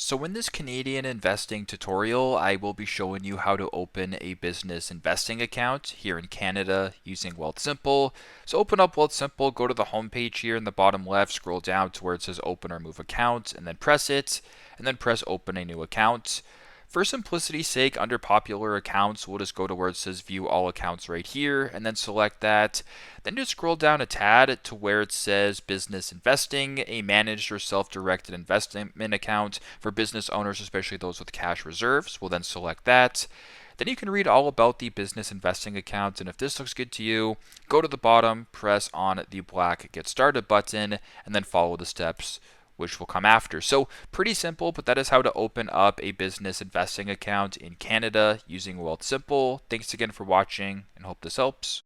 So in this Canadian investing tutorial, I will be showing you how to open a business investing account here in Canada using Wealthsimple. So open up Wealthsimple, go to the home page here in the bottom left, scroll down to where it says open or move account, and then press it, and then press open a new account. For simplicity's sake, under popular accounts, we'll just go to where it says view all accounts right here and then select that. Then just scroll down a tad to where it says business investing, a managed or self-directed investment account for business owners, especially those with cash reserves. We'll then select that. Then you can read all about the business investing account, and if this looks good to you, go to the bottom, press on the black get started button, and then follow the steps which will come after. So pretty simple, but that is how to open up a business investing account in Canada using Wealthsimple. Thanks again for watching and hope this helps.